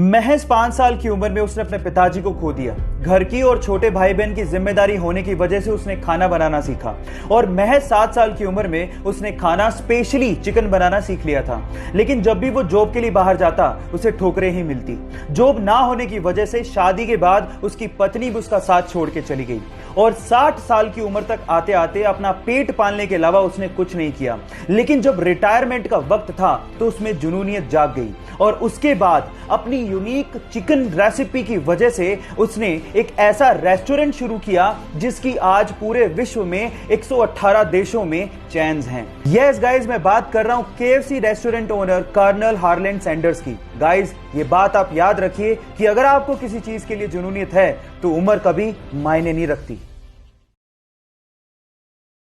महज 5 साल की उम्र में उसने अपने पिताजी को खो दिया। घर की और छोटे भाई बहन की जिम्मेदारी होने की वजह से उसने खाना बनाना सीखा और महज 7 साल की उम्र में उसने खाना स्पेशली चिकन बनाना सीख लिया था। लेकिन जब भी वो जॉब के लिए बाहर जाता उसे ठोकरें ही मिलती। जॉब ना होने की वजह से शादी के बाद उसकी पत्नी भी उसका साथ छोड़ के चली गई और 60 साल की उम्र तक आते आते अपना पेट पालने के अलावा उसने कुछ नहीं किया। लेकिन जब रिटायरमेंट का वक्त था तो उसमें जुनूनियत जाग गई और उसके बाद अपनी यूनिक चिकन रेसिपी की वजह से उसने एक ऐसा रेस्टोरेंट शुरू किया जिसकी आज पूरे विश्व में 118 देशों में चेन्स हैं। यस गाइस, मैं बात कर रहा हूं KFC restaurant owner colonel Harland Sanders की। गाइस, ये बात आप याद रखिए कि अगर आपको किसी चीज के लिए जुनूनियत है तो उम्र कभी मायने नहीं रखती।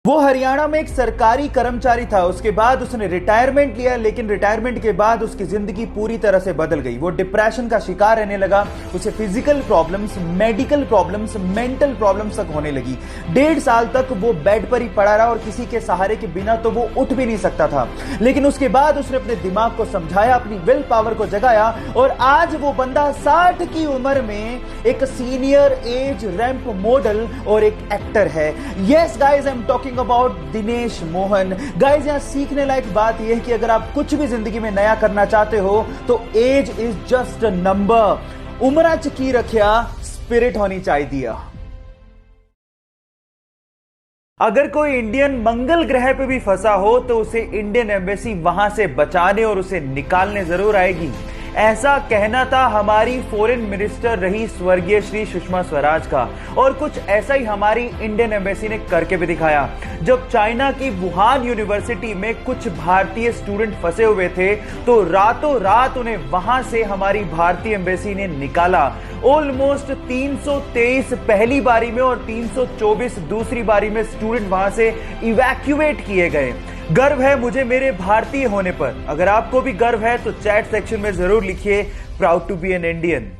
वो हरियाणा में एक सरकारी कर्मचारी था। उसके बाद उसने रिटायरमेंट लिया, लेकिन रिटायरमेंट के बाद उसकी जिंदगी पूरी तरह से बदल गई। वो डिप्रेशन का शिकार रहने लगा। उसे physical problems, medical problems, mental problems तक होने लगी। 1.5 साल तक वो बेड पर ही पड़ा रहा और किसी के सहारे के बिना तो वो उठ भी नहीं सकता था। लेकिन उसके बाद उसने अपने दिमाग को समझाया, अपनी विल पावर को जगाया और आज वो बंदा 60 की उम्र में एक सीनियर एज रैंप मॉडल और एक एक्टर है। Yes guys, I am talking about Dinesh Mohan. Guys, यहां सीखने लायक बात यह है कि अगर आप कुछ भी जिंदगी में नया करना चाहते हो तो age is just a number. उम्र च की रखिया, स्पिरिट होनी चाहिए। अगर कोई इंडियन मंगल ग्रह पे भी फंसा हो तो उसे इंडियन एम्बेसी वहां से बचाने और उसे निकालने जरूर आएगी। ऐसा कहना था हमारी फॉरेन मिनिस्टर रही स्वर्गीय श्री सुषमा स्वराज का और कुछ ऐसा ही हमारी इंडियन एम्बेसी ने करके भी दिखाया। जब चाइना की वुहान यूनिवर्सिटी में कुछ भारतीय स्टूडेंट फंसे हुए थे तो रातों रात उन्हें वहां से हमारी भारतीय एम्बेसी ने निकाला। ऑलमोस्ट 323 पहली बारी में और 324 दूसरी बारी में स्टूडेंट वहां से इवैक्यूएट किए गए। गर्व है मुझे मेरे भारतीय होने पर। अगर आपको भी गर्व है तो चैट सेक्शन में जरूर लिखिए, proud to be an Indian.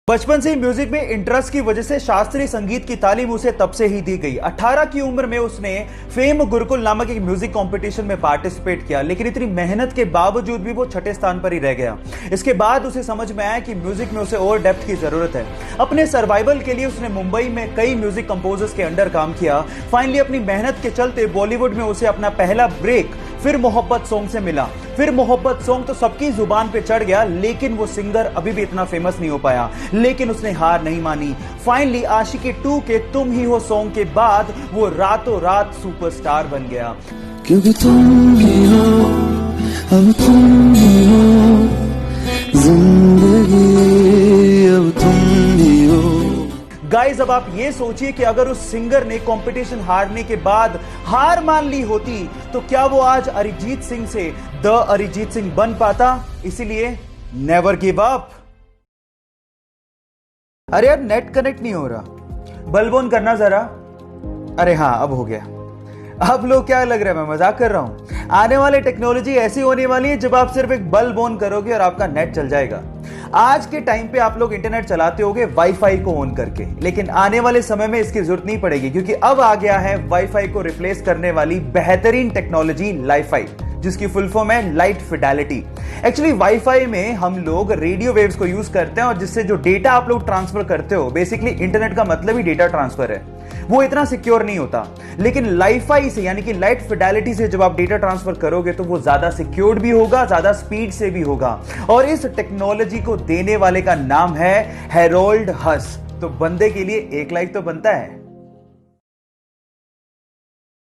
बचपन से ही म्यूजिक में इंटरेस्ट की वजह से शास्त्रीय संगीत की तालीम उसे तब से ही दी गई। 18 की उम्र में उसने फेम गुरुकुल नामक एक म्यूजिक कंपटीशन में पार्टिसिपेट किया, लेकिन इतनी मेहनत के बावजूद भी वो 6ठे स्थान पर ही रह गया। इसके बाद उसे समझ में आया कि म्यूजिक में उसे और डेप्थ की जरूरत है। अपने सर्वाइवल के लिए उसने मुंबई में कई म्यूजिक कंपोजर्स के अंडर काम किया। फाइनली अपनी मेहनत के चलते बॉलीवुड में उसे अपना पहला ब्रेक फिर मोहब्बत सॉन्ग से मिला। फिर मोहब्बत सॉन्ग तो सबकी जुबान पे चढ़ गया, लेकिन वो सिंगर अभी भी इतना फेमस नहीं हो पाया। लेकिन उसने हार नहीं मानी। फाइनली आशिकी 2 के तुम ही हो सॉन्ग के बाद वो रातों रात सुपरस्टार बन गया। क्योंकि तुम ही हो, अब तुम ही हो, जिंदगी अब तुम ही हो। गाइस, अब आप ये सोचिए कि अगर उस सिंगर ने कंपटीशन हारने के बाद हार मान ली होती तो क्या वो आज अरिजीत सिंह से द अरिजीत सिंह बन पाता? इसीलिए नेवर गिव अप। अरे यार, नेट कनेक्ट नहीं हो रहा, बल्ब ऑन करना जरा। अरे हाँ, अब हो गया। अब लोग क्या लग रहा है मैं मजाक कर रहा हूं? आने वाली टेक्नोलॉजी ऐसी होने वाली है जब आप सिर्फ एक बल्ब ऑन करोगे और आपका नेट चल जाएगा। आज के टाइम पे आप लोग इंटरनेट चलाते होगे वाईफाई को ऑन करके, लेकिन आने वाले समय में इसकी जरूरत नहीं पड़ेगी क्योंकि अब आ गया है वाईफाई को रिप्लेस करने वाली बेहतरीन टेक्नोलॉजी लाईफाई, जिसकी फुल फॉर्म है लाइट फिडेलिटी। एक्चुअली वाईफाई में हम लोग रेडियो वेव्स को यूज करते हैं और जिससे जो डेटा आप लोग ट्रांसफर करते हो, बेसिकली इंटरनेट का मतलब ही डेटा ट्रांसफर है, वो इतना सिक्योर नहीं होता। लेकिन लाईफाई से यानी कि लाइट फिडेलिटी से जब आप डेटा ट्रांसफर करोगे तो वो ज्यादा सिक्योर्ड भी होगा, ज्यादा स्पीड से भी होगा। और इस टेक्नोलॉजी को देने वाले का नाम है हेरोल्ड हस। तो बंदे के लिए एक लाइक तो बनता है।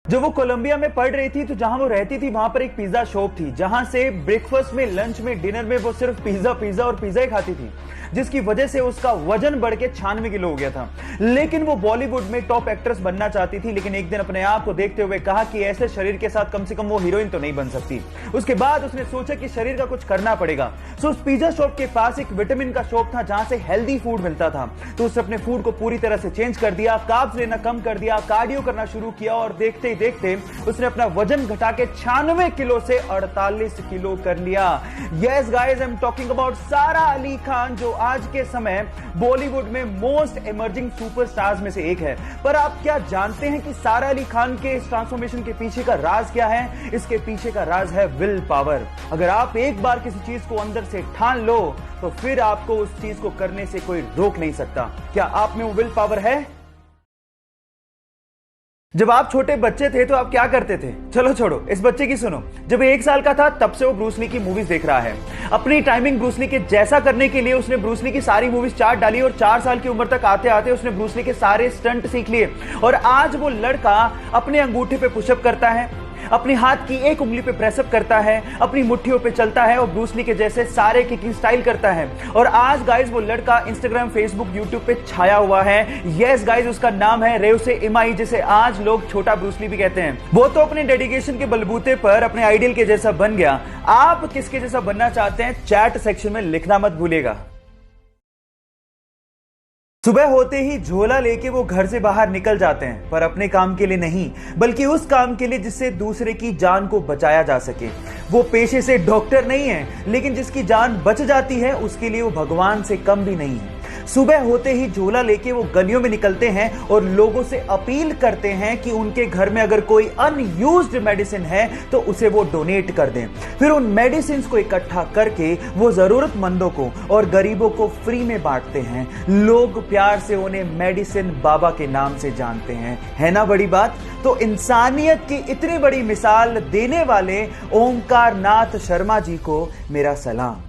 जब वो कोलंबिया में पढ़ रही थी तो जहां वो रहती थी वहां पर एक पिज्जा शॉप थी, जहां से ब्रेकफास्ट में, लंच में, डिनर में वो सिर्फ पिज्जा और पिज्जा ही खाती थी, जिसकी वजह से उसका वजन बढ़ के 96 किलो हो गया था। लेकिन वो बॉलीवुड में टॉप एक्ट्रेस बनना चाहती थी, लेकिन एक दिन अपने आप को देखते हुए कहा कि ऐसे शरीर के साथ कम से कम वो हीरोइन तो नहीं बन सकती। उसके बाद उसने सोचा कि शरीर का कुछ करना पड़ेगा। सो उस पिज्जा शॉप के पास एक विटामिन का शॉप था जहां से हेल्दी फूड मिलता था। तो उसने अपने फूड को पूरी तरह से चेंज कर दिया, कार्ब्स लेना कम कर दिया, कार्डियो करना शुरू किया और देखते ही ही देखते उसने अपना वजन घटा के 96 किलो से 48 किलो कर लिया। Yes guys, I am talking about सारा अली खान, जो आज के समय बॉलीवुड में मोस्ट इमर्जिंग सुपरस्टार्स में से एक है। पर आप क्या जानते हैं कि सारा अली खान के इस ट्रांसफॉर्मेशन के पीछे का राज क्या है? इसके पीछे का राज है विल पावर। अगर आप एक बार किसी चीज को अंदर से ठान लो तो फिर आपको उस चीज को करने से कोई रोक नहीं सकता। क्या आप में वो विल पावर है? जब आप छोटे बच्चे थे तो आप क्या करते थे? चलो छोड़ो, इस बच्चे की सुनो। जब 1 साल का था तब से वो ब्रूस ली की मूवीज देख रहा है। अपनी टाइमिंग ब्रूस ली के जैसा करने के लिए उसने ब्रूस ली की सारी मूवीज चार्ट डाली और 4 साल की उम्र तक आते आते उसने ब्रूस ली के सारे स्टंट सीख लिए। और आज वो लड़का अपने अंगूठे पे पुशअप करता है, अपनी हाथ की एक उंगली पे प्रेसअप करता है, अपनी मुट्ठियों पे चलता है और ब्रूस ली के जैसे सारे किकिंग स्टाइल करता है। और आज गाइस वो लड़का इंस्टाग्राम, फेसबुक, यूट्यूब पे छाया हुआ है। यस गाइस, उसका नाम है रेउसे इमाई, जिसे आज लोग छोटा ब्रूस ली भी कहते हैं। वो तो अपने डेडिकेशन के बलबूते पर अपने आइडियल के जैसा बन गया। आप किसके जैसा बनना चाहते हैं? चैट सेक्शन में लिखना मत भूलिएगा। सुबह होते ही झोला लेके वो घर से बाहर निकल जाते हैं, पर अपने काम के लिए नहीं, बल्कि उस काम के लिए जिससे दूसरे की जान को बचाया जा सके। वो पेशे से डॉक्टर नहीं है, लेकिन जिसकी जान बच जाती है उसके लिए वो भगवान से कम भी नहीं है। सुबह होते ही झोला लेके वो गलियों में निकलते हैं और लोगों से अपील करते हैं कि उनके घर में अगर कोई अनयूज्ड मेडिसिन है तो उसे वो डोनेट कर दें। फिर उन मेडिसिन को इकट्ठा करके वो जरूरतमंदों को और गरीबों को फ्री में बांटते हैं। लोग प्यार से उन्हें मेडिसिन बाबा के नाम से जानते हैं। है ना बड़ी बात? तो इंसानियत की इतनी बड़ी मिसाल देने वाले ओमकार नाथ शर्मा जी को मेरा सलाम।